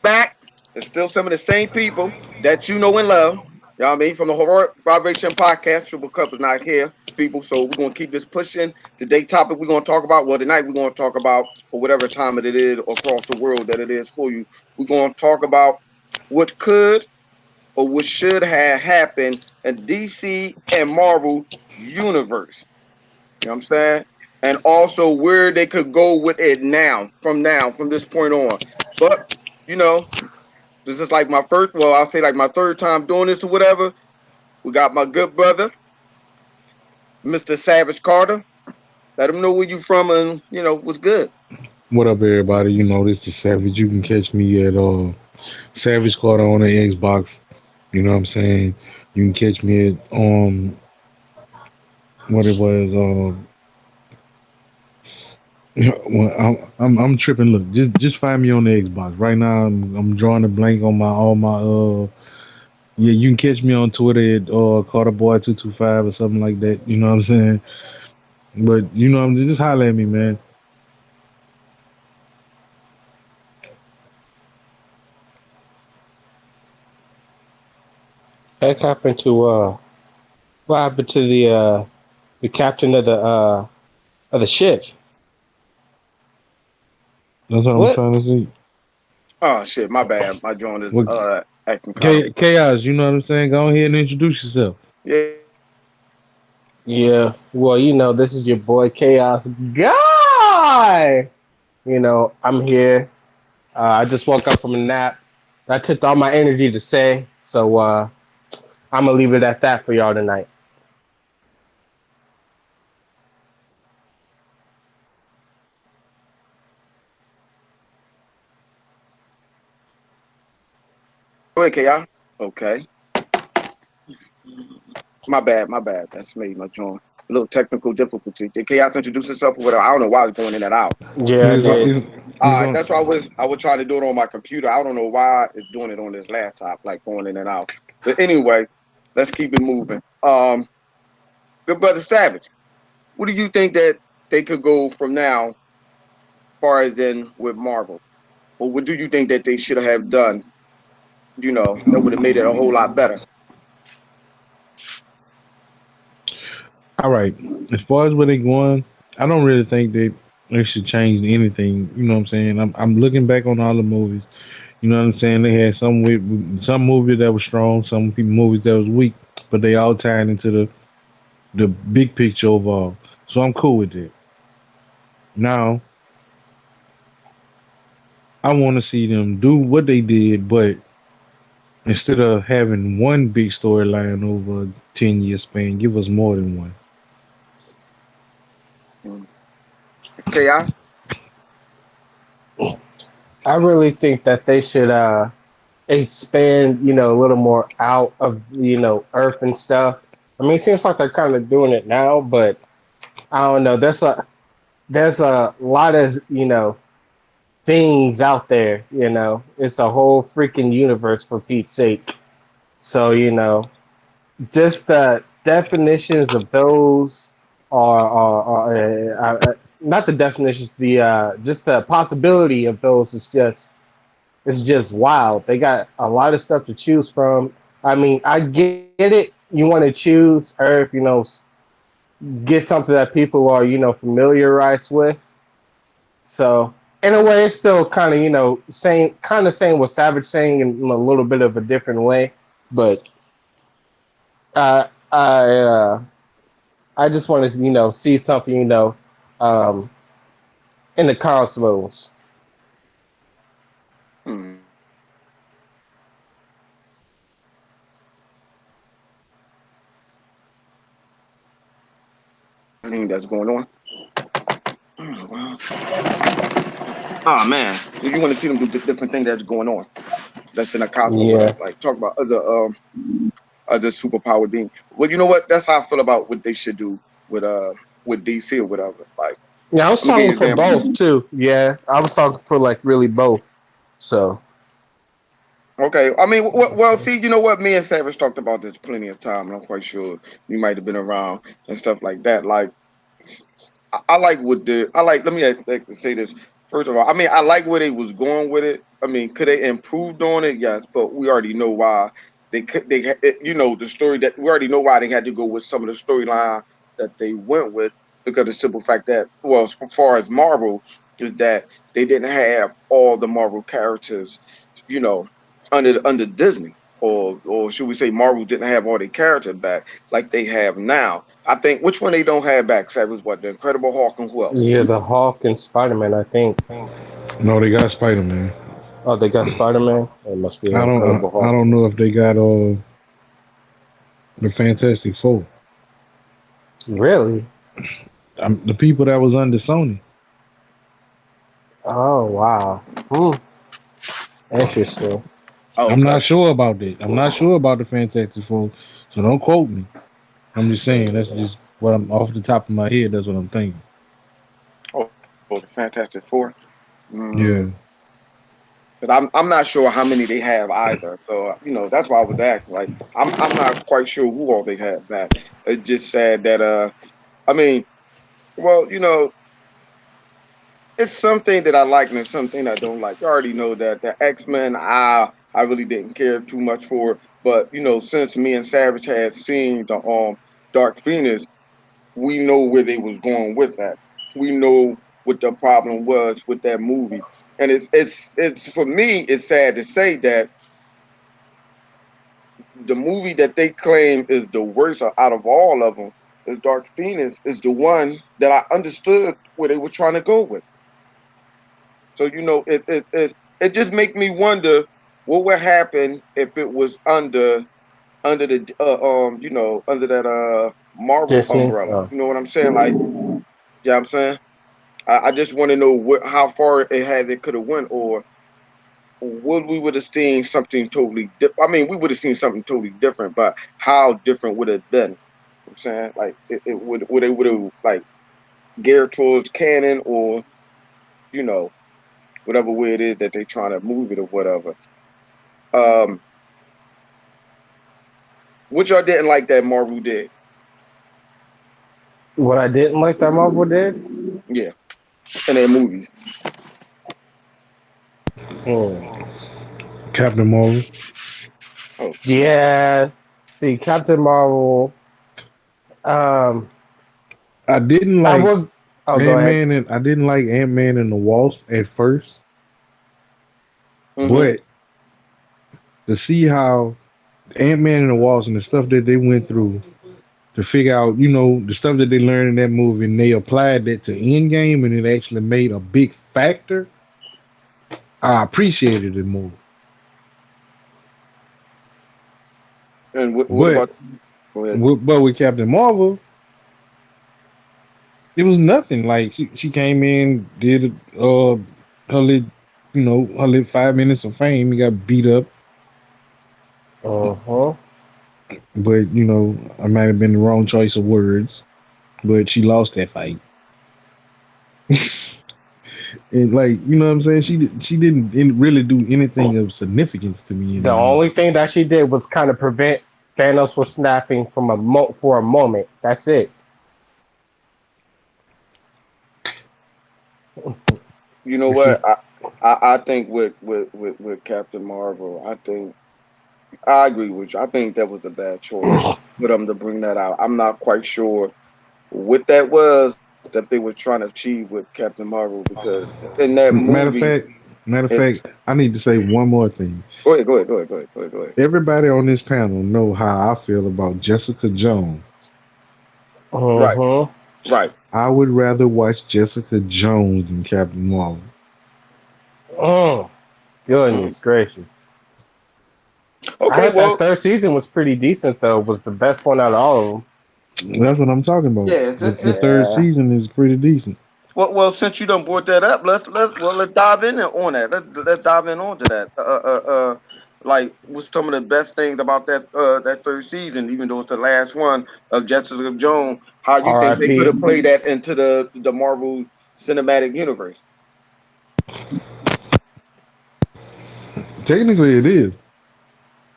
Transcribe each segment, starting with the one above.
back. It's still some of the same people that you know and love. You know what I mean? From the Horror Vibration Podcast, Triple Cup is not here, people. So we're gonna keep this pushing. Today's topic we're gonna talk about, well, tonight we're gonna talk about, or whatever time it is across the world that it is for you. We're gonna talk about what could or what should have happened in DC and Marvel universe. You know what I'm saying? And also where they could go with it now, from this point on. But, you know, this is like my first, well, I'll say like my third time doing this or whatever. We got my good brother, Mr. Savage Carter. Let him know where you from and, what's good. What up, everybody? This is Savage. You can catch me at Savage Carter on the Xbox. You know what I'm saying? You can catch me at what it was well, I'm tripping. Look, just find me on the Xbox right now. I'm drawing a blank on my all my yeah. You can catch me on Twitter at Carterboy225 or something like that. You know what I'm saying? But I'm just holler at me, man. What happened to what happened to the captain of the ship? That's what I'm Flip. trying to see. Oh shit, my bad. My joint is What acting kind of chaos? You know what I'm saying? Go ahead and introduce yourself. Yeah. Well, this is your boy Chaos Guy. I'm here. I just woke up from a nap. I took all my energy to say, so I'm gonna leave it at that for y'all tonight. Go ahead, KI. Okay. My bad. That's me, my joint. A little technical difficulty. Did Chaos introduce himself or whatever? I don't know why it's going in and out. Yeah, I He's on. did. He's on. That's why I was trying to do it on my computer. I don't know why it's doing it on this laptop, like going in and out. But anyway, let's keep it moving. Good brother Savage, what do you think that they could go from now, as far as in with Marvel? Or what do you think that they should have done? That would have made it a whole lot better. All right. As far as where they going, I don't really think they should change anything. You know what I'm saying? I'm looking back on all the movies. You know what I'm saying? They had some movies that were strong, some movies that was weak, but they all tied into the big picture overall. So I'm cool with it. Now I want to see them do what they did, but instead of having one big storyline over a 10-year span, give us more than one. Mm. Chaos. I really think that they should expand, a little more out of, Earth and stuff. I mean, it seems like they're kind of doing it now, but I don't know. There's a lot of, things out there, It's a whole freaking universe for Pete's sake. So, just the definitions of those are not the definitions, the just the possibility of those is just wild. They got a lot of stuff to choose from. I mean, I get it. You want to choose Earth, get something that people are, familiarized with. So in a way, it's still kind of, saying what Savage saying in a little bit of a different way. But uh, I uh, I just want to, see something, um, in the cosmos. Hmm. Thing that's going on. Oh man, you want to see them do different things that's going on. That's in the cosmos, Yeah. whatever. Like talk about other superpowered beings. Well, you know what? That's how I feel about what they should do with with DC or whatever. Like Yeah, I was I'm gonna give talking you an for example. both too. Yeah, I was talking for like really both. So Okay, I mean, well, see, you know what? Me and Savage talked about this plenty of time, and I'm quite sure you might have been around and stuff like that. Like, I like what the I like. Let me say this. First of all, I mean, I like where they was going with it. I mean, could they improved on it? Yes, but we already know why they could. You know, the story that we already know why they had to go with some of the storyline that they went with because the simple fact that, well, as far as Marvel is that they didn't have all the Marvel characters, you know, under Disney, or should we say Marvel didn't have all their characters back like they have now. I think which one they don't have back, Sam, was what the Incredible Hulk and who else? Yeah, the Hulk and Spider Man. I think. No, they got Spider Man. Oh, they got Spider Man. It must be the Incredible I Hulk. don't know if they got the Fantastic Four. Really? The people that was under Sony. Oh wow. Hmm. Interesting. I'm Okay. not sure about that. I'm not sure about the Fantastic Four, so don't quote me. I'm just saying that's just what I'm off the top of my head. That's what I'm thinking. Oh, the Fantastic Four. Yeah, But I'm not sure how many they have either. So that's why I was asking. Like I'm not quite sure who all they have back. It just said that I mean, well, it's something that I like and it's something I don't like. You already know that the X-Men I really didn't care too much for. But since me and Savage had seen the Dark Phoenix, we know where they was going with that. We know what the problem was with that movie. And it's for me, it's sad to say that the movie that they claim is the worst out of all of them is Dark Phoenix is the one that I understood where they were trying to go with. So it just make me wonder what would happen if it was under the under that Marvel Disney. umbrella. Oh. You know what I'm saying? Like, yeah, I'm saying. I just want to know how far it could have went, or we would have seen something totally different. I mean, we would have seen something totally different, but how different would it have been? I'm saying, like, it would they would have like geared towards canon, or you know whatever way it is that they trying to move it or whatever. Um, which y'all didn't like that Marvel did, What I didn't like that Marvel did. yeah, in their movies. Hmm. Captain Marvel. Oh snap! Yeah. See, Captain Marvel. Um, I didn't I like would. Oh, go Ant ahead. Man and I didn't like Ant Man and the Wasp at first, Mm-hmm. but to see how Ant Man and the Wasp and the stuff that they went through to figure out, the stuff that they learned in that movie, and they applied that to Endgame, and it actually made a big factor. I appreciated it more. And what But about? Go ahead. but with Captain Marvel, it was nothing. Like she came in, did her little, her little 5 minutes of fame. He got beat up, Uh-huh. but I might have been the wrong choice of words. But she lost that fight, and like what I'm saying, she didn't really do anything of significance to me in The that movie. only thing that she did was kind of prevent Thanos from snapping from for a moment. That's it. You know She what? I think with Captain Marvel, I agree with you. I think that was a bad choice for them to bring that out. I'm not quite sure what that was that they were trying to achieve with Captain Marvel because in that Matter of movie, fact, matter of it. fact, I need to say one more thing. Go ahead, go ahead, go ahead, go ahead, go ahead, go ahead. Everybody on this panel know how I feel about Jessica Jones. Right, uh-huh. right. I would rather watch Jessica Jones than Captain Marvel. Oh, Mm. goodness gracious. I Okay, heard that well, third season was pretty decent though. Was the best one out of all of That's what I'm talking about. yeah. The third them. season is pretty decent. Well, since you done brought that up, let's dive in on that. Let's dive in onto that. Like, what's some of the best things about that third season, even though it's the last one of Jessica Jones? How you think they could R.I.P. have played that into the Marvel Cinematic Universe? Technically, it is.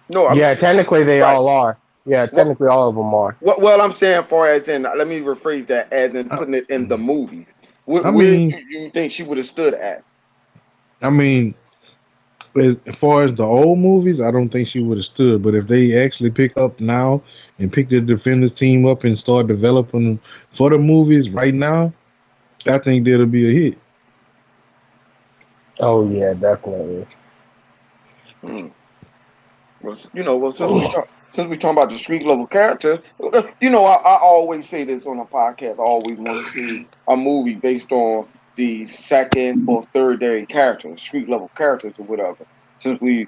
No, I'm Yeah, technically they right. all are. Yeah, What technically all of them are. well, I'm saying far as in, let me rephrase that as in I, putting it in the movies. I Where do mean, you think she would have stood at? I mean, as far as the old movies, I don't think she would have stood. But if they actually pick up now and pick the Defenders team up and start developing them for the movies right now, I think that'll be a hit. Oh yeah, definitely. Hmm. Well, well, since we talking about the street level character, I always say this on a podcast. I always want to see a movie based on the second or third day characters, street level characters or whatever. Since we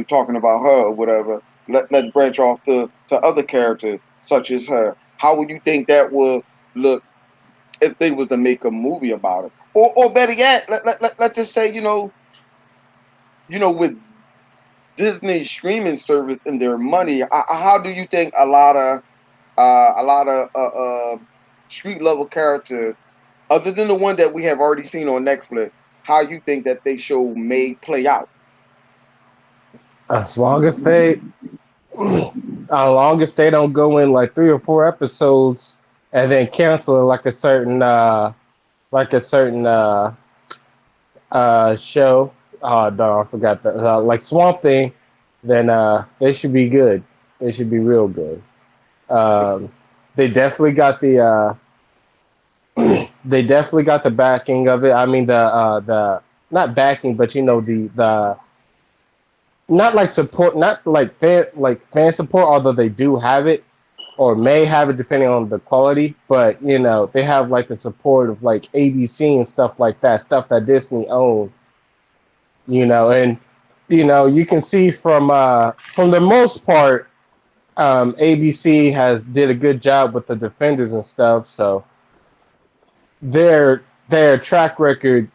talking about her or whatever, let's branch off to other characters such as her. How would you think that would look if they was to make a movie about it? Or better yet, let's just say, with Disney streaming service and their money, how do you think a lot of street level characters, other than the one that we have already seen on Netflix, how you think that they show may play out? As long as they, as long as they don't go in like 3 or 4 episodes and then cancel it like a certain show. Oh no, I forgot that. Like Swamp Thing, then they should be good. They should be real good. Um, they definitely got they definitely got the backing of it. I mean the not backing, but the not like support, not like fan support. Although they do have it or may have it depending on the quality, but they have like the support of like ABC and stuff like that, stuff that Disney owned. And you can see from the most part, ABC has did a good job with the defenders and stuff. So their track record,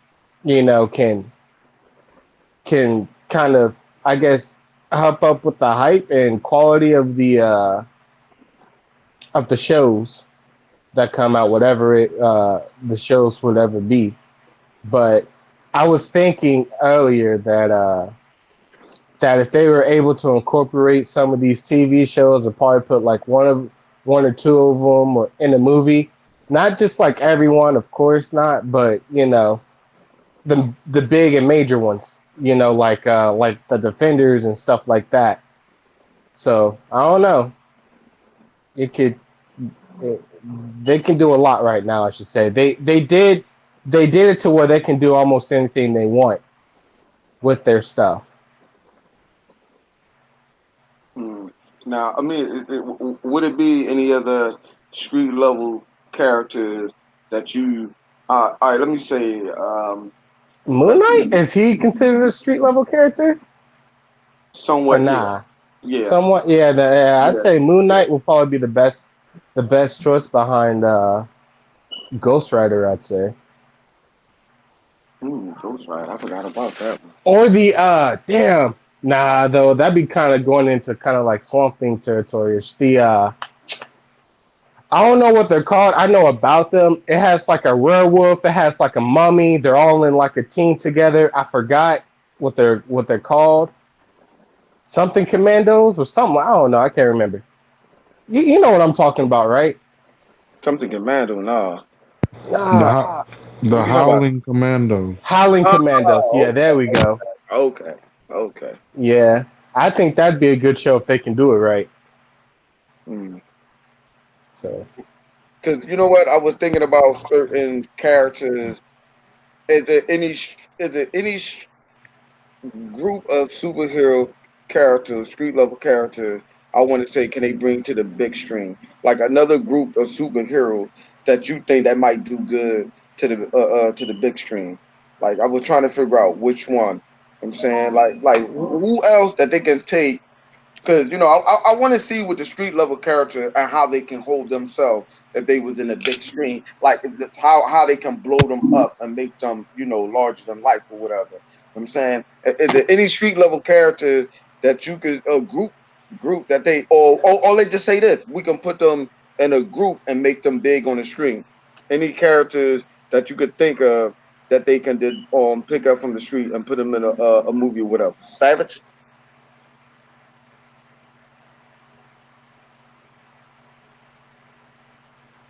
can kind of, I guess, help up with the hype and quality of the shows that come out, whatever the shows would ever be. But I was thinking earlier that if they were able to incorporate some of these TV shows and probably put like one or two of them in a movie, not just like everyone, of course not, but the big and major ones, like the Defenders and stuff like that. So I don't know. It could it, they can do a lot right now. I should say they did it to where they can do almost anything they want with their stuff. Hmm. Now, I mean, would it be any other street level characters that you? All right, let me say, Moon let's Knight, see, is he considered a street level character or somewhat, yeah, nah? yeah, Somewhat, yeah. Yeah, I'd yeah, say Moon yeah. Knight will probably be the best choice behind Ghost Rider. I'd say, Ghost Rider. I forgot about that one. or the damn, nah, though that'd be kind of going into kind of like Swamp Thing territory. It's the I don't know what they're called. I know about them. It has like a werewolf. It has like a mummy. They're all in like a team together. I forgot what they're called. Something Commandos or something. I don't know. I can't remember. You know what I'm talking about, right? Something Commando, no. The Ah, the You talking about? Howling Commandos. Howling Commandos. Yeah, Oh, there we go. okay, okay. Yeah, I think that'd be a good show if they can do it right. Because So you know what, I was thinking about certain characters. Is there any group of superhero characters, street level characters, I want to say, can they bring to the big screen? Like another group of superheroes that you think that might do good to the big screen. Like I was trying to figure out which one. I'm saying like who else that they can take, because I want to see with the street level character and how they can hold themselves if they was in a big screen, like it's how they can blow them up and make them larger than life or whatever. I'm saying, is there any street level character that you could group that they or they just say this, we can put them in a group and make them big on the screen? Any characters that you could think of that they can pick up from the street and put them in a movie or whatever? Savage.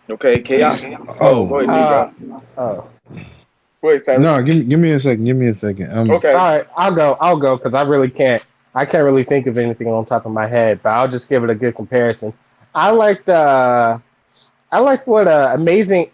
Okay, chaos. Oh, go Oh, ahead, Negro. oh, Wait, Savage. No, give me a second. Give me a second. All Okay. right, I'll go because I really can't. I can't really think of anything on top of my head, but I'll just give it a good comparison. I like the. I like what amazing.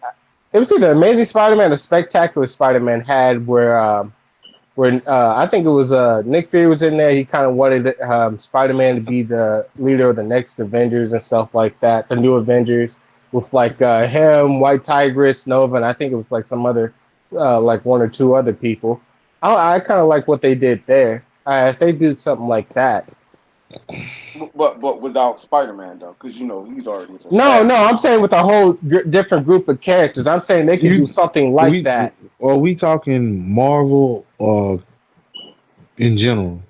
It was either Amazing Spider-Man or Spectacular Spider-Man had where I think it was Nick Fury was in there. He kind of wanted Spider-Man to be the leader of the next Avengers and stuff like that, the new Avengers with like him, White Tigress, Nova, and I think it was like some other like one or two other people. I kind of like what they did there. If they did something like that. But without Spider Man though, because he's already No, established. no, I'm saying with a whole different group of characters. I'm saying they could do you something like we that. are we talking Marvel or in general?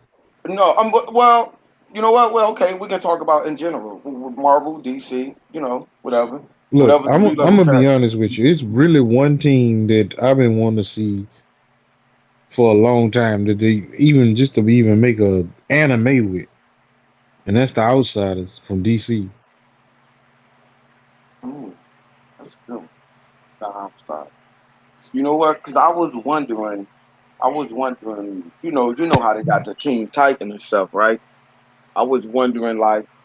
No, well, you know what? Well, okay, we can talk about in general, Marvel, DC, whatever, Look, whatever I'm three I'm level gonna be character. honest with you. It's really one team that I've been wanting to see for a long time that they even just to even make a anime with, and that's the Outsiders from DC. Ooh, that's good. I'm sorry. You know what? Because I was wondering, you know how they got the Teen Titan and stuff, right? I was wondering,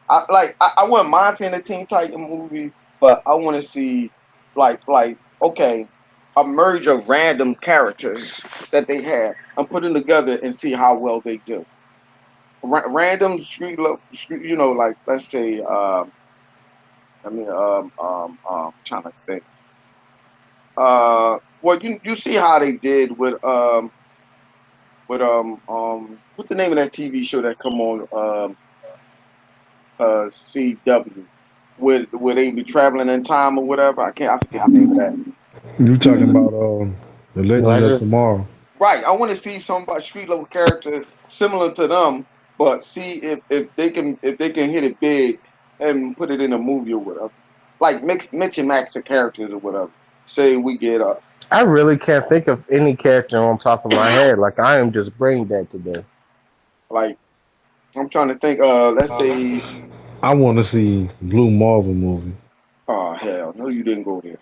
I wouldn't mind seeing a Teen Titan movie, but I want to see, okay, a merge of random characters that they had and put them together and see how well they do. Random street, like let's say, trying to think. Well, you see how they did what's the name of that TV show that come on CW where they be traveling in time or whatever. I forget the name of that. You talking about the Legends of Legends. Tomorrow? Right. I want to see somebody street level character similar to them, but see if they can hit it big and put it in a movie or whatever. Like mix and match the characters or whatever. Say we get I really can't think of any character on top of my head. Like I am just brain dead today. like I'm trying to think. Let's say. I want to see Blue Marvel movie. Oh hell, no, you didn't go there.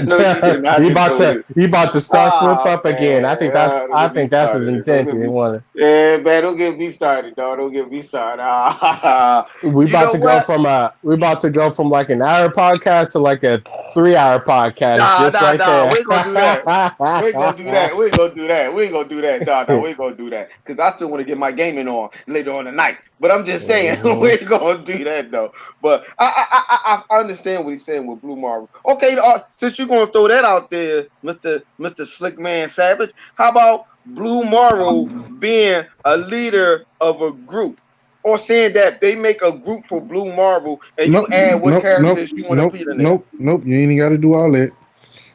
No, you did not just go there. You about to start flip Ah up again. man, don't I get me think that's his started. Don't get intention. He me. wanna Yeah, man, don't get me started, dog. Don't get me started. Ah, we you about know to go what? from like an hour podcast to like a 3 hour podcast Nah, just nah, right nah. there. We ain't gonna do that. We ain't gonna do that. We ain't gonna do that. We ain't gonna do that. Nah, nah, we ain't gonna do that. Cause I still want to get my gaming on later on tonight. But I'm just saying, we Mhm. ain't gonna do that though. But I understand what he's saying with Blue Marvel. Okay, since you're gonna throw that out there, Mister Slick Man Savage, how about Blue Marvel being a leader of a group? Or saying that they make a group for Blue Marvel and you Nope, add what nope, nope, characters you want to nope, put in there. nope, nope. You ain't got to do all that.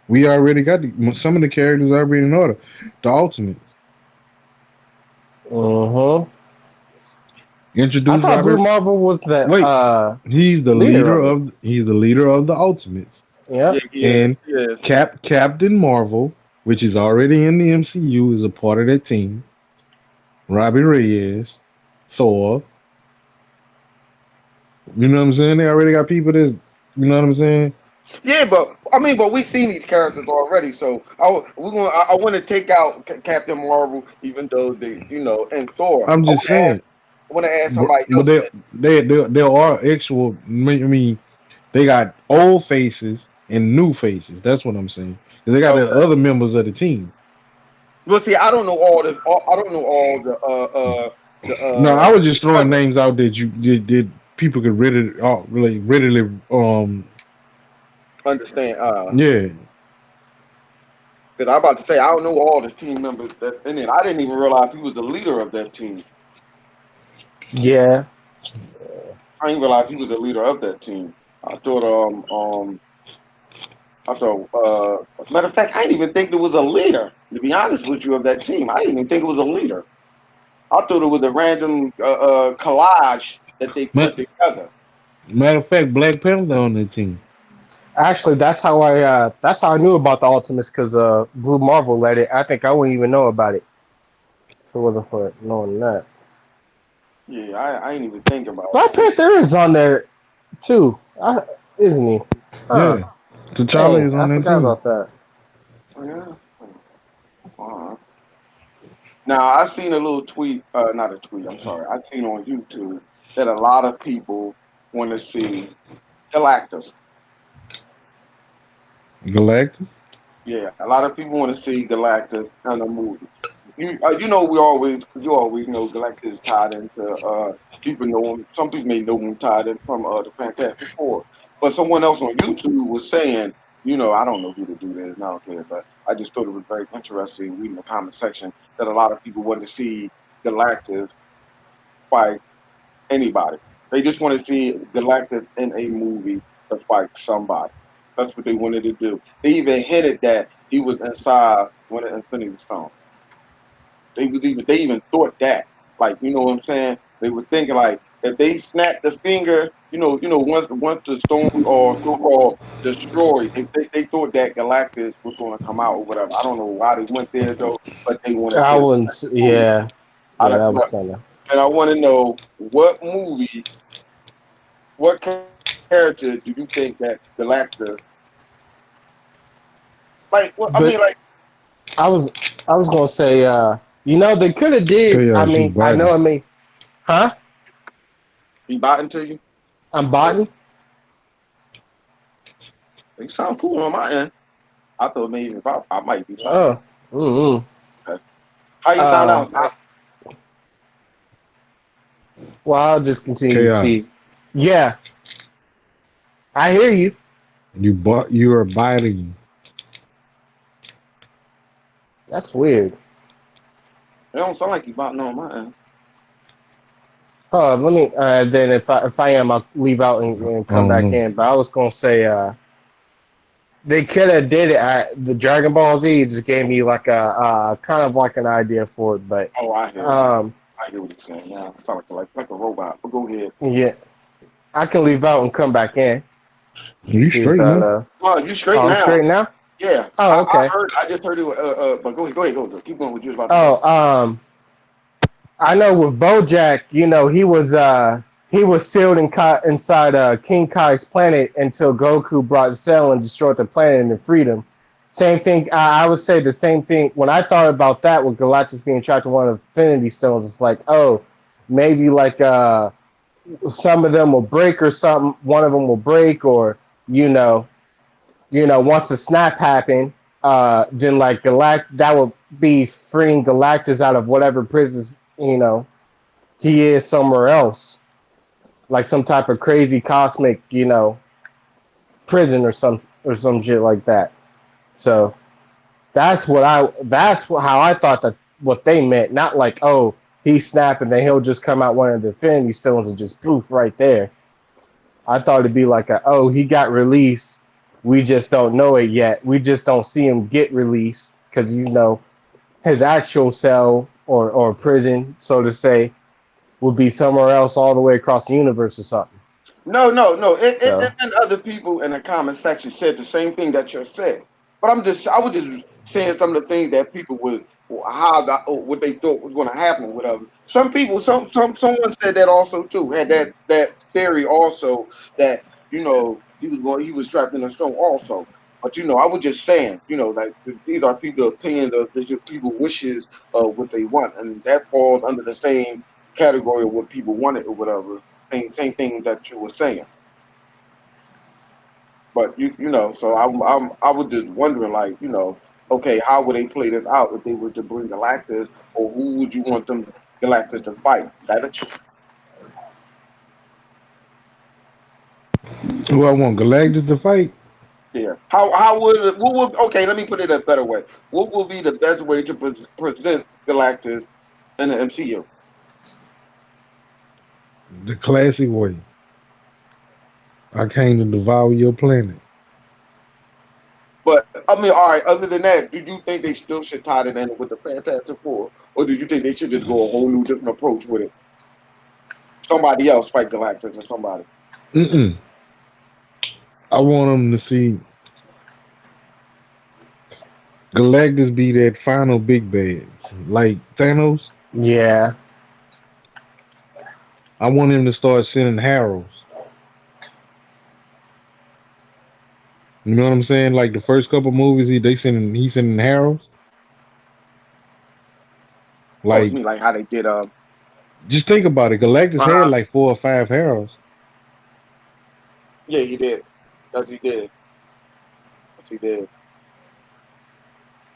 We already got some of the characters already in order. The Ultimates. Mhm. I Introduce thought Blue Robert. Marvel was the Wait, leader of it. he's the leader of the Ultimates, Yeah, Yep. yes, and yes. Captain Marvel, which is already in the MCU, is a part of that team. Robbie Reyes, Thor. You know what I'm saying? They already got people that's. You know what I'm saying? Yeah, but I mean, but we've seen these characters already, so I want to take out Captain Marvel, even though and Thor. I'm just saying. I want to add But somebody but else in there there. there are actual. I mean, they got old faces and new faces. That's what I'm saying. 'Cause they got the Okay. other members of the team. Well, see, I don't know I don't know all the No, I was just throwing members. names out that you did people could readily Understand? yeah. Because I'm about to say I don't know all the team members that in it. I didn't even realize he was the leader of that team. Yeah. I didn't realize he was the leader of that team. I thought matter of fact, I didn't even think there was a leader. To be honest with you, of that team, I didn't even think it was a leader. I thought it was a random collage that they put Ma- together. Matter of fact, Black Panther on the team. Actually, that's how I knew about the Ultimates because Blue Marvel let it. I think I wouldn't even know about it if it wasn't for knowing that. Yeah, I didn't even think about Black it. Panther is on there too, isn't he? Huh? Yeah, T'Challa Dang, is I on that forgot team. about that. Yeah. Uh, Now I seen a little tweet, not a tweet. I'm sorry. I seen on YouTube that a lot of people want to see Galactus. Galactus. Yeah, a lot of people want to see Galactus in a movie. You know, you always know Galactus is tied into, people know him. Some people may know him tied in from the Fantastic Four, but someone else on YouTube was saying, I don't know who the dude is, and I don't care, but I just thought it was very interesting reading the comment section that a lot of people want to see Galactus fight anybody. They just want to see Galactus in a movie to fight somebody. That's what they wanted to do. They even hinted that he was inside one of the Infinity Stones. They even thought that. Like, you know what I'm saying? They were thinking like if they snapped the finger, once the stone or so called destroyed, they thought that Galactus was gonna come out or whatever. I don't know why they went there though, but they wanted I to wouldn't. move. Yeah, I yeah, don't, that was kind of. and I want to know what character do you think that Galactus like? Well, I mean, But like I was, I was gonna say, they could have did. I Chaos, you mean, I know. biting. I mean, huh? he biting to you. I'm botting. He sound cool on my end. I thought maybe if I might be biting. Oh, mm-hmm. Okay. How you sound out, Zach? I, well, I'll just continue to Chaos. see. Yeah, I hear you. You are biting. That's weird. It don't sound like you biting on my end. Let me. Then if I am, I'll leave out and I come don't back know. in. But I was gonna say, they could have did it. The Dragon Ball Z just gave me like a kind of like an idea for it. But Oh, I hear you. um, I hear what you're saying now. It sound like a robot. But go ahead. yeah, I can leave out and come back in. You See if straight that. now? Oh, you straight Oh, I'm now? straight now. Yeah. Oh, okay. I just heard it. But go ahead. Go ahead. Go ahead. Keep going. What you was about to say. Oh, I know with BoJack, he was sealed inside King Kai's planet until Goku brought Cell and destroyed the planet and freedom. Same thing. I would say the same thing when I thought about that with Galactus being trapped in one of the Infinity Stones. It's like, oh, maybe like some of them will break or something. One of them will break, or you know, once the snap happened, then like that would be freeing Galactus out of whatever prisons he is somewhere else, like some type of crazy cosmic prison or some shit like that. So how I thought that what they meant, not like, oh, he snapped and then he'll just come out one of the Infinity Stones and just poof right there. I thought it'd be like oh, he got released. We just don't know it yet. We just don't see him get released because his actual cell or prison, so to say, would be somewhere else all the way across the universe or something. No, no, no. So And other people in the comment section said the same thing that you said. But I was just saying some of the things that people would, what they thought was going to happen. Whatever. Some people, someone said that also too. Had that theory also that he was trapped in a stone also. But I was just saying, like these are people's opinions, these are people's wishes of what they want, and that falls under the same category of what people wanted or whatever same thing that you were saying. But so I was just wondering, like, okay, how would they play this out if they were to bring Galactus, or who would you want them Galactus to fight? Savage? Who I want Galactus to fight? Yeah. How would what would okay? Let me put it a better way. What would be the best way to present Galactus in the MCU? The classic way. I came to devour your planet. But I mean, all right. Other than that, do you think they still should tie it in with the Fantastic Four, or do you think they should just go a whole new different approach with it? Somebody else fight Galactus or somebody. Mm-mm. I want them to see Galactus be that final big bad, like Thanos. yeah, I want him to start sending Harrows. You know what I'm saying? Like the first couple movies, he sending Harrows. Oh, you Like, mean like how they did? just think about it. Galactus had Uh-huh. like 4 or 5 heralds. Yeah, he did. Yes, he did. Yes, he did.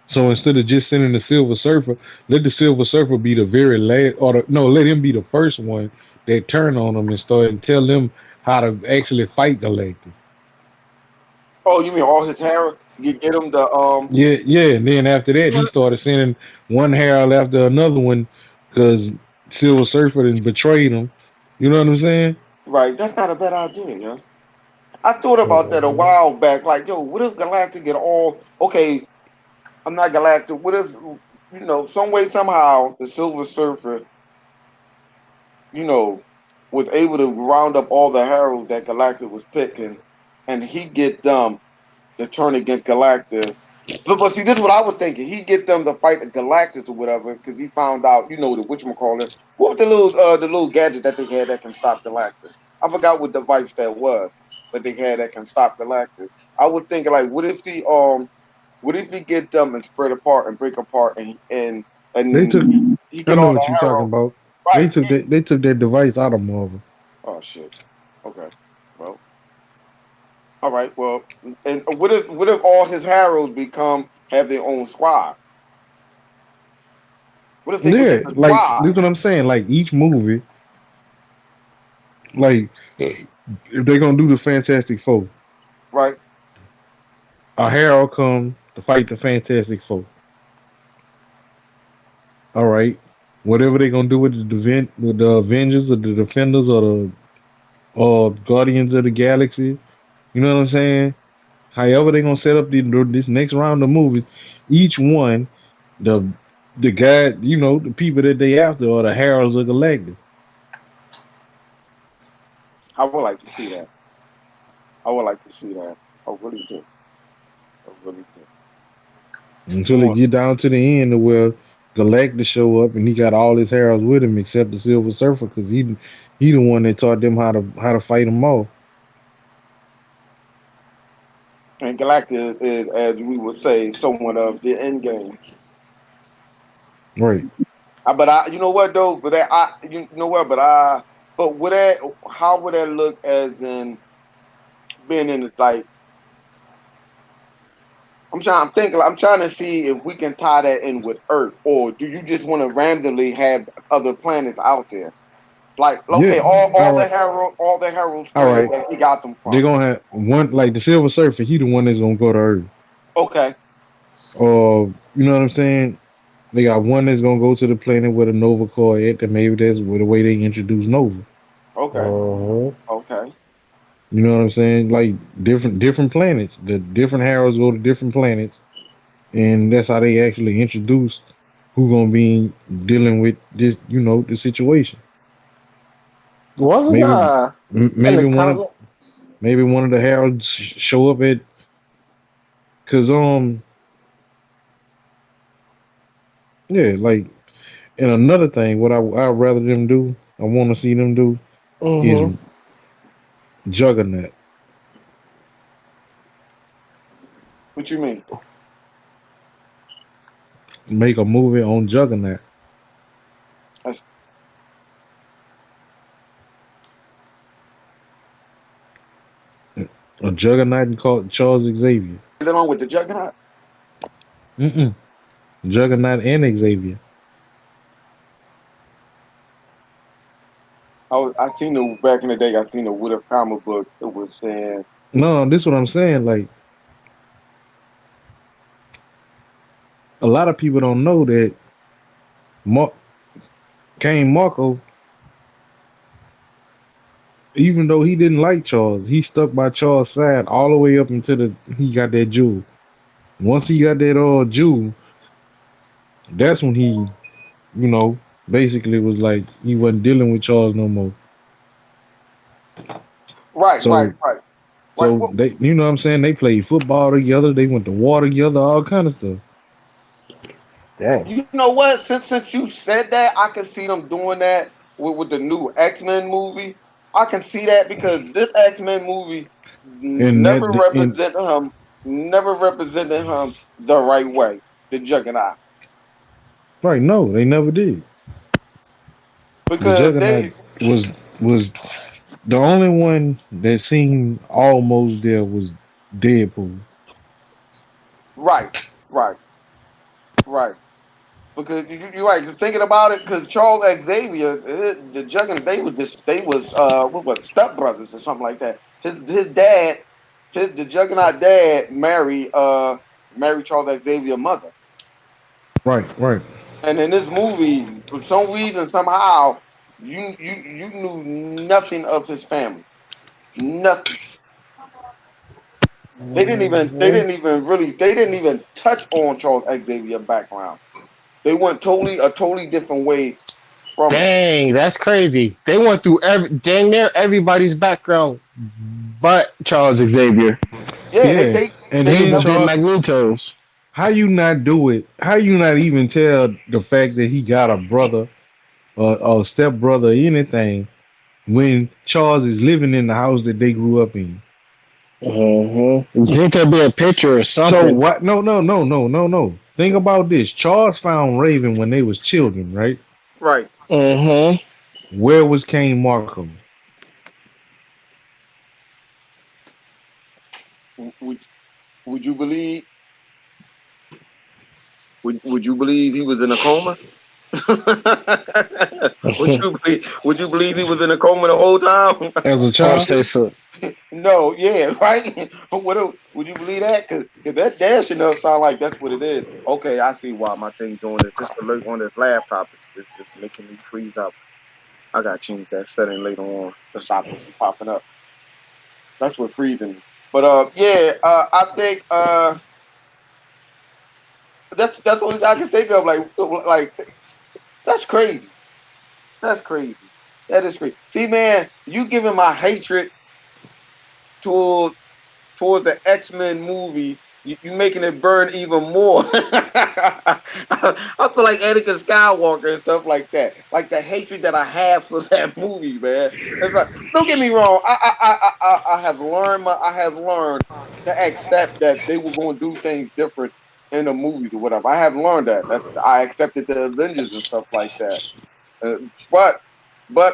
So instead of just sending the Silver Surfer, let the Silver Surfer be the very last, or no, let him be the first one that turn on them and start and tell them how to actually fight Galactus. Oh, you mean all his hair? You get him the Yeah, yeah. And then after that, he started sending one herald after another one because Silver Surfer and betrayed him. You know what I'm saying? right. That's not a bad idea, yeah. I thought about that a Mhm. while back. Like, yo, what if Galactic get all okay? I'm not Galactic. What if some way somehow the Silver Surfer, you know, was able to round up all the heralds that Galactic was picking, and he get them to turn against Galactus. But see, this is what I was thinking. He get them to fight the Galactus or whatever, because he found out, the whatchamacallit. What was the little gadget that they had that can stop Galactus? I forgot what device that was, but they had that can stop Galactus. I was thinking like, what if he get them and spread apart and break apart They and took. he I get know all what the you're talking arrow about. right? They took that device out of Marvel. Oh shit. Okay. Well. All right. Well. And what if all his Harrows have their own squad? What if they was Yeah, just a like squad? this what I'm saying. Like each movie, like if they're gonna do the Fantastic Four, Right. a herald come to fight the Fantastic Four. All right. Whatever they're gonna do with with the Avengers or the Defenders or the Guardians of the Galaxy, you know what I'm saying? However they're gonna set up this next round of movies, each one, the the guy, the people that they after are the heralds of Galactus. I would like to see that. I would like to see that. I really do. I really do. Until they More. get down to the end of where Galactus show up and he got all his heralds with him except the Silver Surfer because he the one that taught them how to fight them all. And Galactus is, as we would say, somewhat of the end game. Right. But you know what though? But you know what? But would that? How would that look as in being in like? I'm trying to see if we can tie that in with Earth, or do you just want to randomly have other planets out there? Like, Yeah. okay, All right. all the heralds All spread right. where he got them They're from. gonna have one like the Silver Surfer. He the one that's gonna go to Earth. Okay, You know what I'm saying? They got one that's gonna go to the planet where the Nova Corps at, and maybe that's where the way they introduce Nova. okay, Mhm. okay. You know what I'm saying? Like different planets. The different Harrows go to different planets, and that's how they actually introduce who gonna be dealing with this. The situation. Wasn't Maybe in maybe the one of comic? the Harrows show up at because yeah, like, and another thing, what I'd rather them do, I want to see them do is Hmm. Juggernaut. What you mean? Make a movie on Juggernaut. That's A Juggernaut and called Charles Xavier. get along with the Juggernaut. Mm-mm. Juggernaut and Xavier. I seen the back in the day. I seen the What If comic book. It was saying No, this is what I'm saying. Like a lot of people don't know that Mar- Kane Marco, even though he didn't like Charles, he stuck by Charles' side all the way up until he got that jewel. Once he got that jewel, that's when he, you know, basically was like he wasn't dealing with Charles no more. right, right, So right, right. so Well, they, what I'm saying, they played football together. They went to war together, all kind of stuff. Dang. you know what? Since you said that, I can see them doing that with the new X-Men movie. I can see that because this X-Men movie And never that and represented him, never represented him the right way. The Juggernaut. Right? No, they never did. The because Juggernaut they was the only one that seemed almost there was Deadpool. right, right, right. Because you're right. You're thinking about it, because Charles Xavier, the Juggernaut, they was what was step brothers or something like that. His dad, the Juggernaut dad married Charles Xavier's mother. Right, right. And in this movie, for some reason, somehow, you knew nothing of his family. Nothing. Mhm. They didn't even touch on Charles Xavier background. They went a totally different way from it. Dang, that's crazy. They went through dang near everybody's background but Charles Xavier. Yeah, Yeah, and They they then even never. did Charles, Magneto's. how you not do it? How you not even tell the fact that he got a brother or step brother or anything when Charles is living in the house that they grew up in? You think there'd be a picture or So something? what? No, no, no, no, no, no. Think about this. Charles found Raven when they was children, right? Right. Mm-hmm. Where was Cain Markham? Would would you believe would you believe he was in a coma? Would you believe he was in a coma the whole time? As a I would child? say so. No, yeah, right. But would you believe that? Cause that dash enough sound like that's what it is. Okay, I see why my thing doing this. This alert on this laptop is making me freeze up. I gotta change that setting later on to stop it from popping up. That's what freezing me. But yeah, I think that's what I can think of. Like that's crazy. That's crazy. That is crazy. See, man, you giving my hatred toward toward the X-Men movie, you making it burn even more. I feel like Anakin Skywalker and stuff like that. Like the hatred that I have for that movie, man. It's like, don't get me wrong. I have learned I have learned to accept that they were going to do things different in the movies or whatever. I have learned that. I accepted the Avengers and stuff like that. Uh, but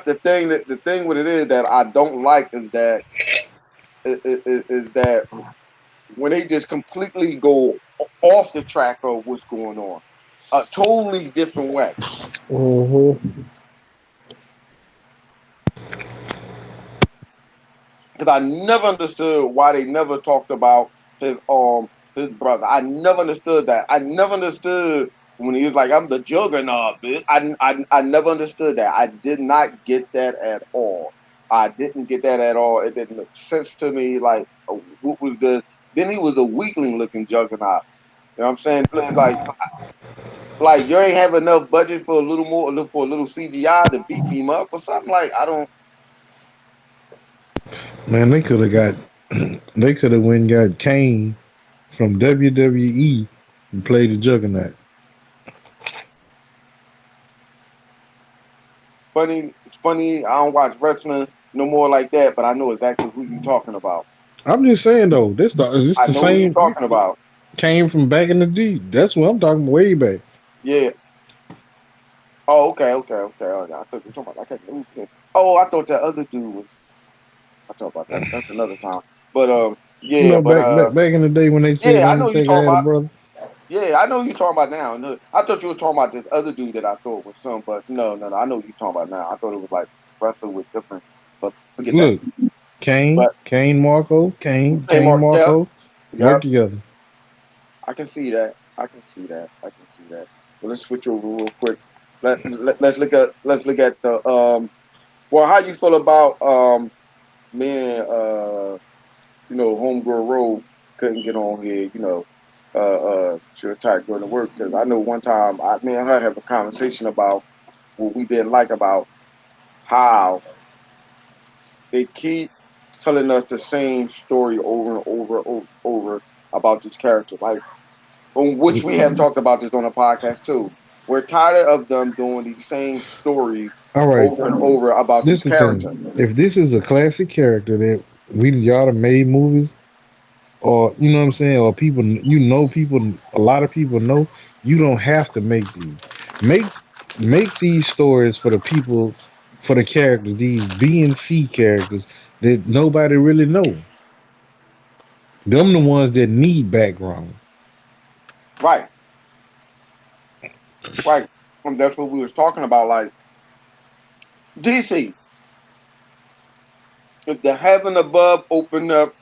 the thing with it is that I don't like is that when they just completely go off the track of what's going on, a totally different way. Mm-hmm. Because I never understood why they never talked about his brother. I never understood that. I never understood when he was like, "I'm the juggernaut, bitch." I never understood that. I did not get that at all. I didn't get that at all. It didn't make sense to me. Like, what was the? Then he was a weakling looking juggernaut. You know what I'm saying? Like you ain't have enough budget for a little more for a little CGI to beef him up or something. Like I don't. Man, they could have got they could have went and got Kane from WWE and played the Juggernaut. Funny, it's funny. I don't watch wrestling no more like that, but I know exactly who you talking about. I'm just saying though, this I the know who you same talking about. came from back in the D. That's what I'm talking way back. Yeah. Oh, okay. Oh, yeah, I thought you were talking about. I can't move it. Oh, I thought that other dude was. I talk about that. That's another time. But You yeah, know, back in the day when they said yeah, I know you Undertaker talking had a about. brother. Yeah, I know who you talking about now. No, I thought you were talking about this other dude that I thought was some, but no. I know who you talking about now. I thought it was like wrestler with different, but forget that. Look, Kane, But Kane Marco, Kane, hey, Kane Mark, yeah, Marco yep, work together. I can see that. I can see that. I can see that. Well, let's switch over real quick. Let's look at the Well, how you feel about me and homegirl Road couldn't get on here, she attacked during the work because I know one time me and her have a conversation about what we didn't like about how they keep telling us the same story over and over about this character. Like on which we have talked about this on the podcast too. We're tired of them doing these same stories All right, over and over about this this the character. thing. If this is a classic character that we y'all have made movies, or you know what I'm saying, or people, people, a lot of people know, you don't have to make these. Make make these stories for the people, for the characters, these B and C characters that nobody really know. Them the ones that need background. Right, right. And that's what we was talking about. Like DC, if the heaven above opened up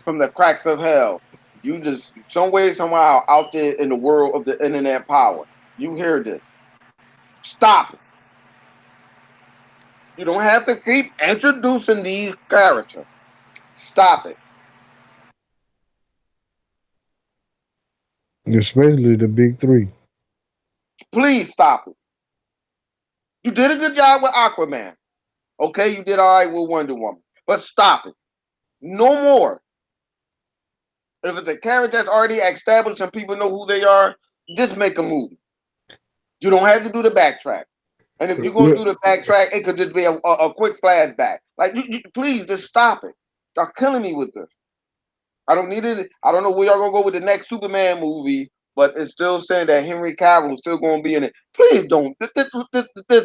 from the cracks of hell, you just some way somehow out there in the world of the internet power, you hear this. Stop it. You don't have to keep introducing these characters. Stop it. Especially the big three. Please stop it. You did a good job with Aquaman. Okay, you did all right with Wonder Woman. But stop it. No more. If it's a character that's already established and people know who they are, just make a movie. You don't have to do the backtrack. And if you're going to Well, do the backtrack, it could just be a quick flashback. Like, please, just stop it. Y'all killing me with this. I don't need it. I don't know where y'all gonna go with the next Superman movie, but it's still saying that Henry Cavill is still gonna be in it. Please don't.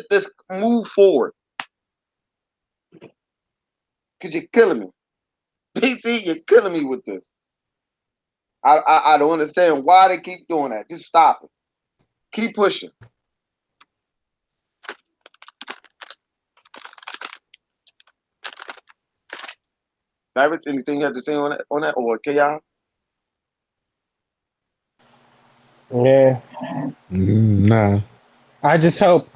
This move forward, cause you're killing me. DC, you're killing me with this. I don't understand why they keep doing that. Just stop it. Keep pushing. David, anything you have to say on that? On that, or chaos? Yeah. nah, I just hope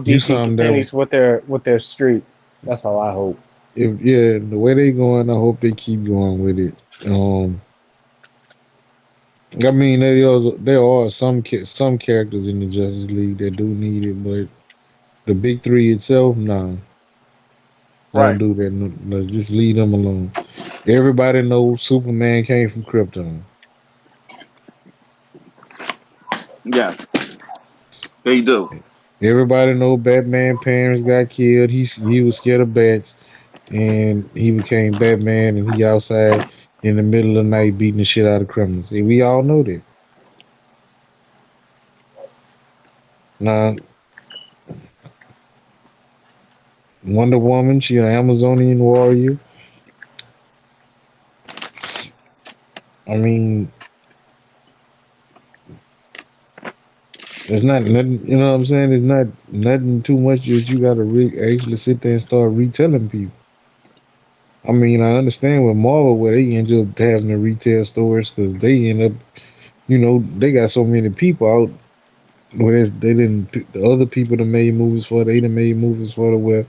you DC something that continues with their streak. That's all I hope. if yeah, the way they going, I hope they keep going with it. I mean, there are some characters in the Justice League that do need it, but the big three itself, nah, don't Right. do that. No, no, just leave them alone. Everybody knows Superman came from Krypton. Yes, they do. Everybody know Batman parents got killed. He was scared of bats, and he became Batman, and he outside in the middle of the night beating the shit out of criminals. And we all know that. Now, Wonder Woman, she an Amazonian warrior. I mean, it's not nothing. You know what I'm saying? It's not nothing too much that you got to actually sit there and start retelling people. I mean, I understand with Marvel where they end up having to retell stories because they end up, they got so many people out where they didn't the other people that made movies for they done made movies for the where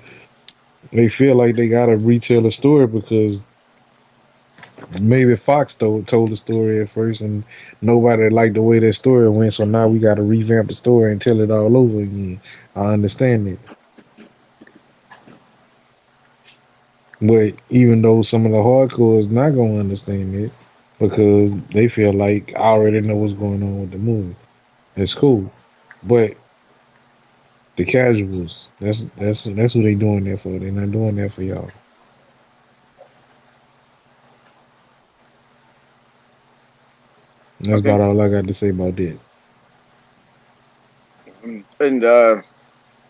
they feel like they gotta retell a story because maybe Fox told the story at first and nobody liked the way that story went, so now we gotta revamp the story and tell it all over again. I understand it. But even though some of the hardcore is not gonna understand it because they feel like I already know what's going on with the movie. It's cool. But the casuals, that's who they doing that for. They're not doing that for y'all. I That's about think, all I got to say about that. and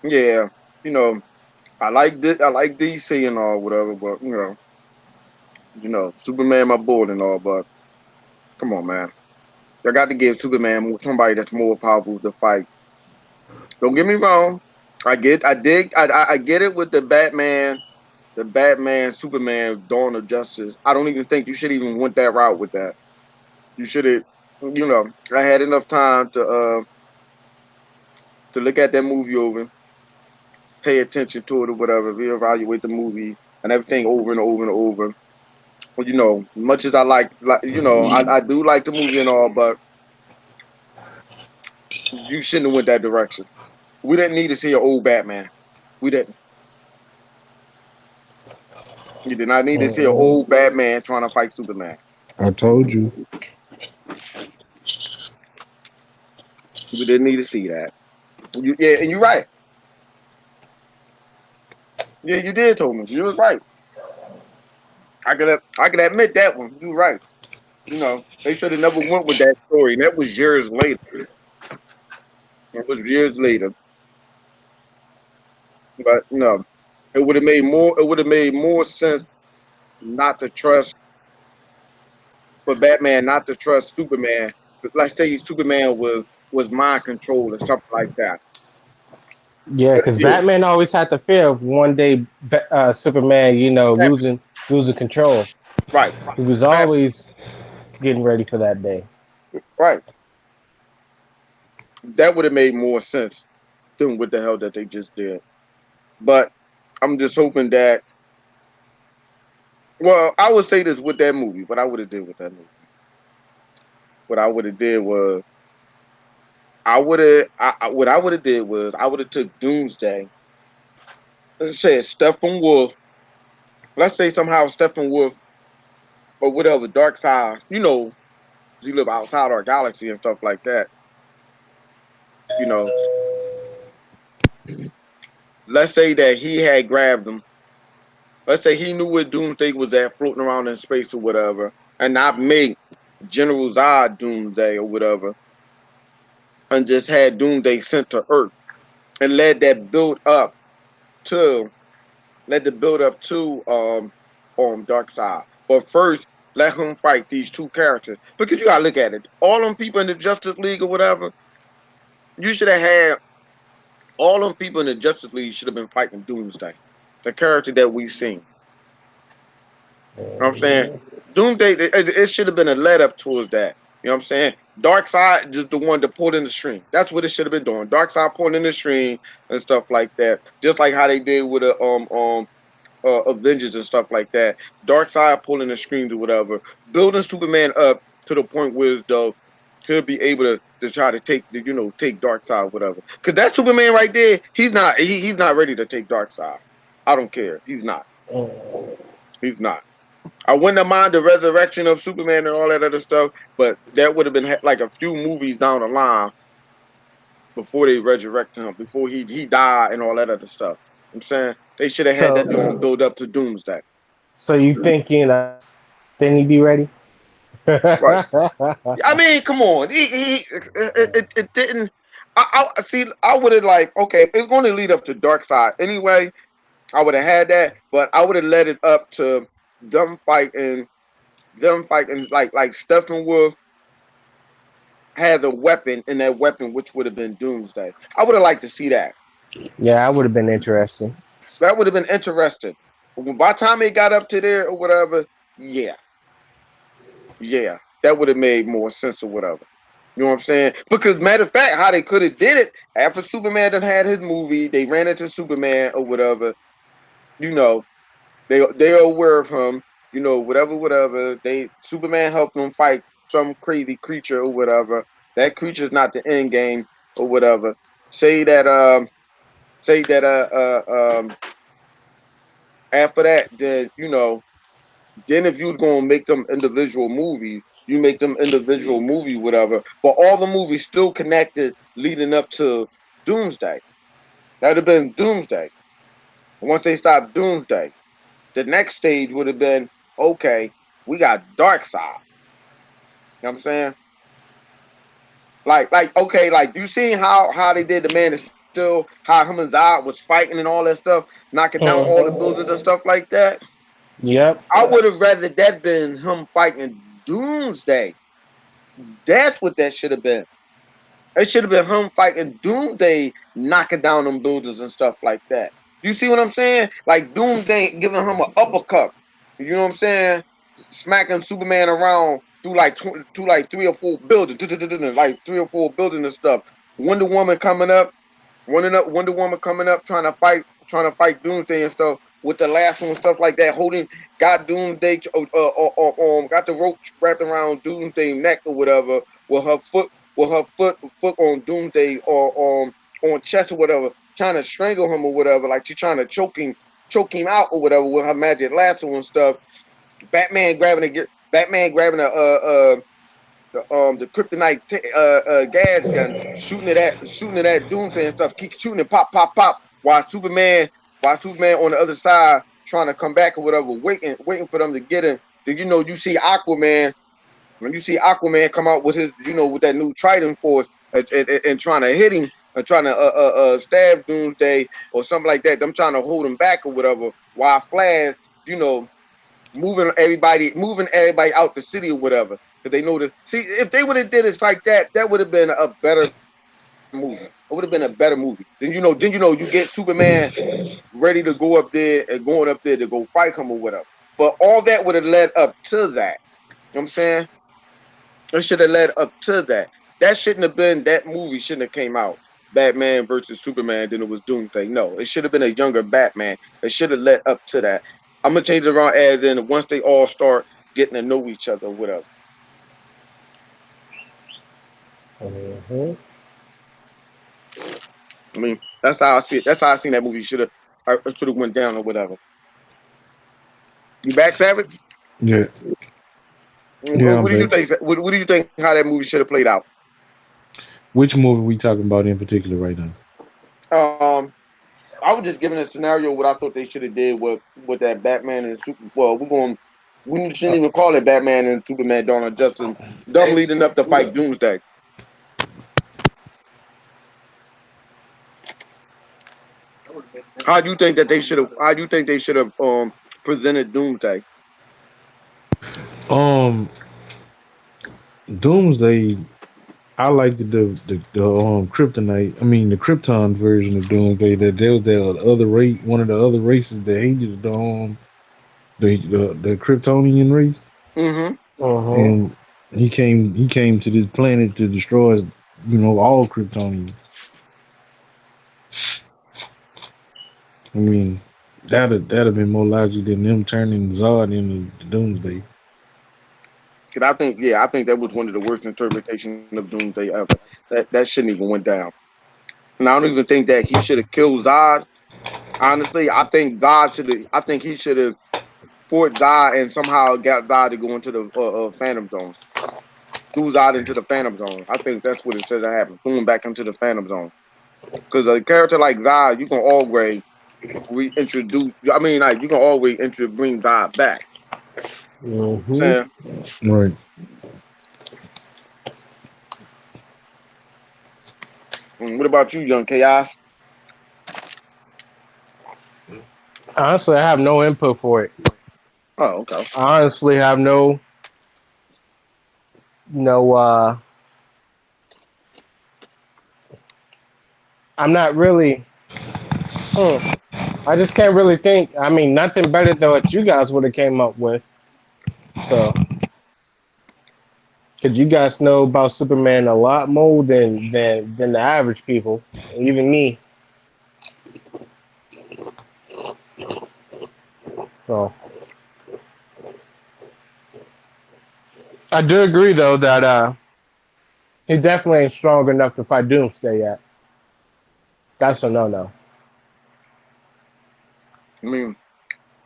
yeah, you know, I like DC and all whatever, but Superman my boy and all, but come on, man. I got to give Superman somebody that's more powerful to fight. Don't get me wrong. I get it with the Batman, Superman, Dawn of Justice. I don't even think you should even went that route with that. You should have, I had enough time to look at that movie over, pay attention to it or whatever, reevaluate the movie and everything over and over and over. Well, much as I I do like the movie and all, but you shouldn't have went that direction. We didn't need to see an old Batman. We didn't. You did not need to see an Mm-mm. old Batman trying to fight Superman. I told you. We didn't need to see that. Yeah, and you're right. Yeah, you did told me. You was right. I could admit that one. You're right. They should have never went with that story. That was years later. It was years later, but no, it would have made more. It would have made more sense not to trust for Batman, not to trust Superman. But let's say Superman was mind controlled or something like that. Yeah, because Yeah, Batman always had the fear of one day Superman, losing control. right, He was Bat, always getting ready for that day. right. That would have made more sense than what the hell that they just did. But I'm just hoping that. Well, I would say this with that movie. What I would have did with that movie. What I would have did was I would have. What I would have did was I would have took Doomsday and said Stephen Wolf. Let's say somehow Stephen Wolf or whatever Dark Side. He live outside our galaxy and stuff like that. You know, let's say that he had grabbed him. Let's say he knew where Doomsday was at, floating around in space or whatever, and not make General Zod Doomsday or whatever, and just had Doomsday sent to Earth and to led the build up to Dark Side. But first, let him fight these two characters because you gotta look at it. All them people in the Justice League or whatever, you should have had all them people in the Justice League should have been fighting Doomsday, the character that we seen. You know what I'm saying? Mhm. Doomsday, it should have been a let up towards that. You know what I'm saying? Dark Side just the one that pulled in the string. That's what it should have been doing. Dark Side pulling in the string and stuff like that. Just like how they did with the Avengers and stuff like that. Dark Side pulling the strings or whatever, building Superman up to the point where though he'll be able to try to take Dark Side whatever. Cause that Superman right there, he's not ready to take Dark Side. I don't care. He's not. He's not. I wouldn't have mind the resurrection of Superman and all that other stuff, but that would have been like a few movies down the line before they resurrect him, before he died and all that other stuff. I'm saying they should have had that doing So, build up to Doomsday. so you think then he'd be ready? Right. I mean, come on. It didn't. I see. I would have like okay. It's going to lead up to Dark Side anyway. I would have had that, but I would have led it up to them fighting. Them fighting like Stephen Wolf has a weapon, and that weapon which would have been Doomsday. I would have liked to see that. Yeah, that would have been interesting. That would have been interesting. But by the time it got up to there or whatever, yeah, yeah, that would have made more sense or whatever. You know what I'm saying? Because matter of fact, how they could have did it after Superman done had his movie, they ran into Superman or whatever. You know, they're aware of him. Whatever. They Superman helped them fight some crazy creature or whatever. That creature's not the end game or whatever. Say that say that after that, then if you was gonna make them individual movies, you make them individual movie, whatever. But all the movies still connected leading up to Doomsday. That'd have been Doomsday. Once they stopped Doomsday, the next stage would have been okay. We got Dark Side. You know what I'm saying? Like okay, like you seen how they did the Man of Steel, how him and Zod was fighting and all that stuff, knocking down all the buildings and Mhm. stuff like that. Yep. I would have rather that been him fighting Doomsday. That's what that should have been. It should have been him fighting Doomsday, knocking down them buildings and stuff like that. You see what I'm saying? Like Doomsday giving him an uppercut. You know what I'm saying? Smacking Superman around through like 3 or 4 buildings, like 3 or 4 buildings and stuff. Wonder Woman coming up, Wonder Woman coming up, trying to fight Doomsday and stuff with the last one and stuff like that. Got Doomsday, got the rope wrapped around Doomsday neck or whatever, with her foot, foot on Doomsday or on chest or whatever, trying to strangle him or whatever, like she trying to choke him out or whatever with her magic lasso and stuff. Batman grabbing the kryptonite gas gun, shooting it at Doomsday and stuff, keep shooting it, pop, pop, pop, while Superman on the other side trying to come back or whatever, waiting for them to get him. Then you see Aquaman when you see Aquaman come out with his with that new Trident force and trying to hit him. trying to stab Doomsday or something like that. Them trying to hold him back or whatever. While Flash, you know, moving everybody out the city or whatever. Because they know that. See, if they would have did it like that, that would have been a better movie. It would have been a better movie. Then you get Superman ready to go up there and going up there to go fight him or whatever. But all that would have led up to that. You know what I'm saying? It should have led up to that. That shouldn't have been that movie. Shouldn't have came out. Batman versus Superman. Then it was Doomsday. No, it should have been a younger Batman. It should have led up to that. I'm gonna change it around as in once they all start getting to know each other, whatever. Hmm. I mean, that's how I see it. That's how I seen that movie should have went down or whatever. You back, Savage? Yeah, yeah, What I'm do you back. think? What do you think? How that movie should have played out? Which movie we talking about in particular right now? Um, I was just giving a scenario what I thought they should have did with that Batman and Super. Well, we shouldn't even call it Batman and Superman Dawn of Justice. Them leading up to fight Doomsday. How do you think that they should have? How do you think they should have presented Doomsday? Um, Doomsday. I liked the Kryptonite. I mean the Krypton version of Doomsday. That there was that other race, one of the other races that hated the Kryptonian race, Mm-hmm. Hmm. and he came to this planet to destroy, all Kryptonians. I mean, that'd have been more logic than them turning Zod into Doomsday. Because I think that was one of the worst interpretations of Doomsday ever. That shouldn't even went down. And I don't even think that he should have killed Zod. Honestly, I think Zod should have. I think he should have fought Zod and somehow got Zod to go into the Phantom Zone. Threw Zod into the Phantom Zone. I think that's what it should have happened. Threw him back into the Phantom Zone. Because a character like Zod, you can always reintroduce. I mean, like you can always bring Zod back. Hmm. Saying, Right. what about you, Young Chaos? Honestly, I have no input for it. Oh, okay. I honestly have no. I'm not really. Hmm, I just can't really think. I mean, nothing better than what you guys would have came up with. So, because you guys know about Superman a lot more than the average people, even me. So, I do agree though that he definitely ain't strong enough to fight Doomsday yet. That's a no no. I mean,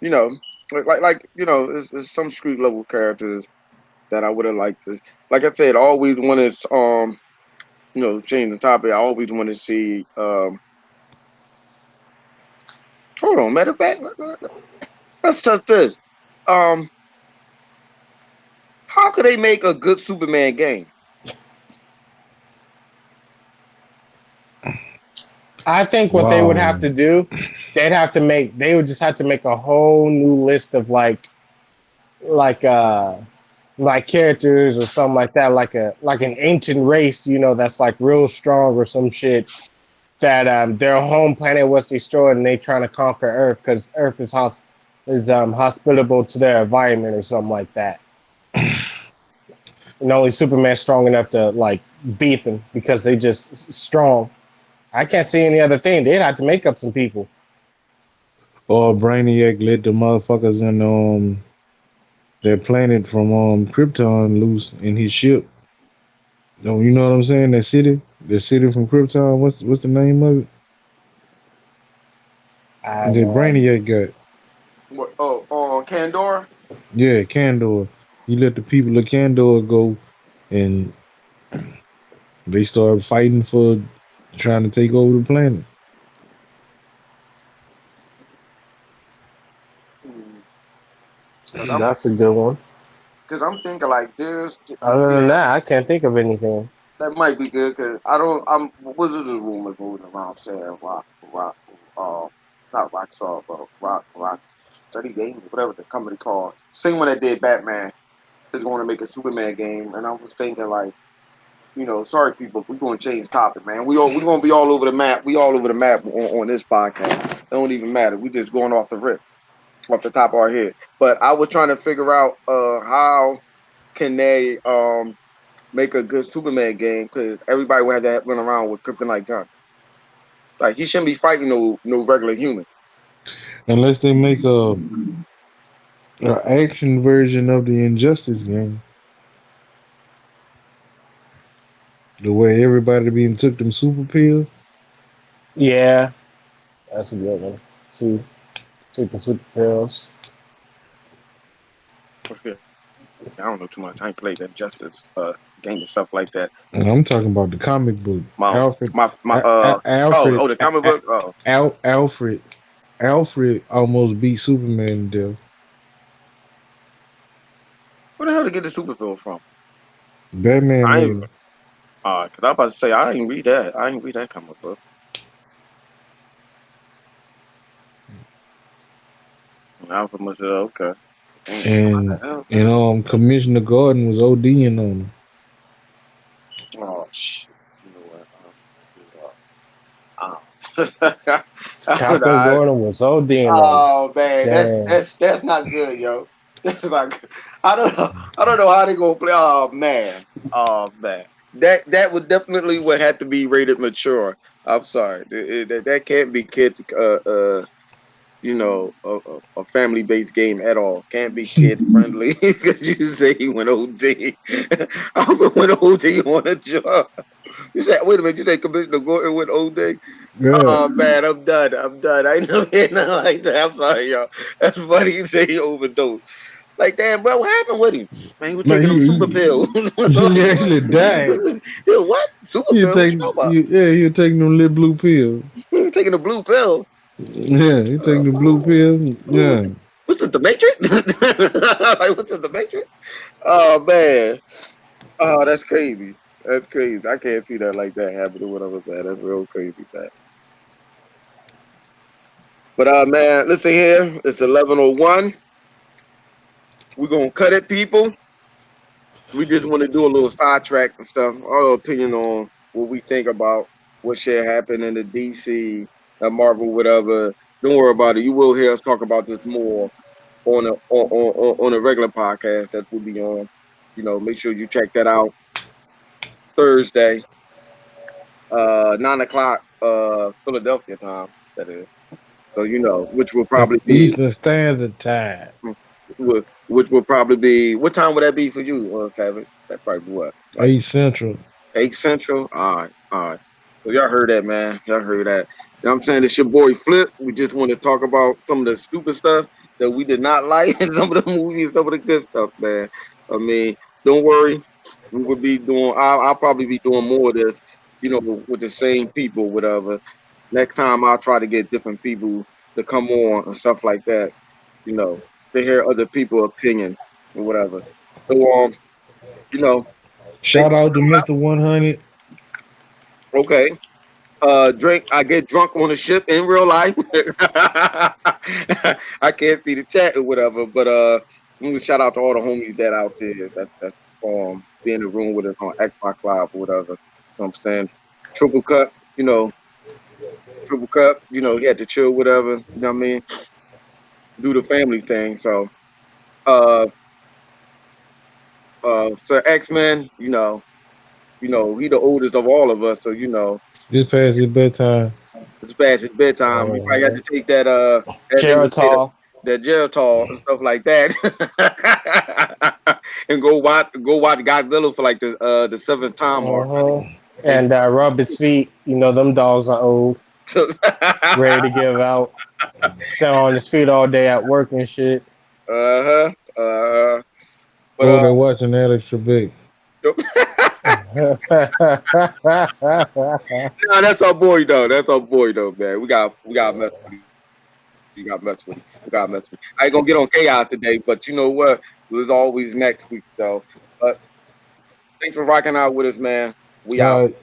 you know, there's some street level characters that I would have liked to. Like I said, I always wanted change the topic. I always want to see. Hold on, matter of fact, let's touch this. Um, how could they make a good Superman game? I think what they would have Wow. to do, they would just have to make a whole new list of like like characters or something like that, like an ancient race, that's like real strong or some shit that their home planet was destroyed and they trying to conquer Earth because Earth is hospitable to their environment or something like that. And only Superman's strong enough to like beat them because they just strong. I can't see any other thing. They'd have to make up some people. Or Brainiac let the motherfuckers in that planet from Krypton loose in his ship. You know what I'm saying? The city from Krypton. What's the name of it? I have That no idea. Brainiac got. What? Oh, on Candor. Yeah, Kandor. He let the people of Kandor go, and they started fighting for trying to take over the planet. Because That's a good one. I'm thinking like there's Other than yeah. that, I can't think of anything. That might be good because I don't. I'm. What is the rumors moving around saying rock, not Rockstar, but rock, study game, whatever the company called. Same one that did Batman is going to make a Superman game, and I was thinking like, sorry people, we're going to change topic, man. We're going to be all over the map. We all over the map on this podcast. It don't even matter. We just going off the rip, off the top of our head. But I was trying to figure out how can they make a good Superman game because everybody would have to run around with kryptonite gun. Like he shouldn't be fighting no regular human. Unless they make a action version of the Injustice game, the way everybody being took them super pills. Yeah, that's a good one. Two, taking super pills. What's that? I don't know too much. I ain't played that Justice game and stuff like that. And I'm talking about the comic book. My Alfred, my Alfred, the comic book. Oh, Alfred, Alfred almost beat Superman to death. where the hell to get the super pills from? Batman I made ain't him. cause I about to say I ain't read that. I ain't read that comic book. Alpha must have okay. Damn, what the And hell? Commissioner Gordon was ODing on him. Oh shit. You know what? I don't Captain know. Gordon was ODing on him. Oh man, Damn. that's not good, yo. That's like I don't know how they gonna play. Oh man, that would definitely would have to be rated mature. I'm sorry, that can't be kid a family based game at all. Can't be kid friendly because you say he went OD. I went OD on a job. You said wait a minute, you say Commissioner Gordon went OD? Yeah, Oh man, I'm done. I'm done. I ain't never hear nothing like that. I'm sorry, y'all. That's funny you say he overdosed. Like, damn, bro, what happened with him? Man, he was man, taking them super pills. he Like, actually died. yo, what? Super He was pills? What you taking, know about? he was taking them little blue pills. He was taking the blue pill. Yeah, he taking the blue pills. What's Yeah, this, the Matrix? Like, what's this, the Matrix? Oh, man. Oh, that's crazy. That's crazy. I can't see that like that happening with other man. That's real crazy, man. But, man, listen here. It's 11:01. We're going to cut it, people. We just want to do a little sidetrack and stuff. Our opinion on what we think about what should happen in the DC, Marvel, whatever. Don't worry about it. You will hear us talk about this more on a regular podcast that we'll be on. Make sure you check that out Thursday, 9 o'clock, Philadelphia time. That is. So which will it's probably be Eastern Standard Time. which will probably be what time would that be for you, Savage? That probably be what, like 8 Central. 8 Central. All right, all right. So y'all heard that, man. Y'all heard that. You know what I'm saying? It's your boy Flip. We just want to talk about some of the stupid stuff that we did not like and some of the movies, some of the good stuff, man. I mean, don't worry. We will be doing I'll probably be doing more of this, with the same people, whatever. Next time I'll try to get different people to come on and stuff like that, you know, to hear other people's opinion or whatever. So you know, thank Shout you out to for Mr. 100. coming out. Okay. Drink. I get drunk on the ship in real life. I can't see the chat or whatever, but we would shout out to all the homies that out there that be in the room with us on Xbox Live or whatever. You know what I'm saying? Triple Cup, Triple Cup, he had to chill, whatever. You know what I mean? Do the family thing. So, uh, Sir X Men, he the oldest of all of us, so Just past his bedtime. it's past his bedtime. He probably had Uh-huh. to take that as they would say Geritol. that Geritol and stuff like that, and go watch Godzilla for like the seventh time already. Uh-huh. And rub his feet. You know, them dogs are old, So, ready to give out. Stand on his feet all day at work and shit. uh-huh, uh, but Oh, they're watching Alex Trebek. no, that's our boy though. That's our boy though, man. We got mess with him. We got mess with him. We got mess with him. I ain't gonna get on chaos today, but you know what? It was always next week though. But thanks for rocking out with us, man. We out. Uh,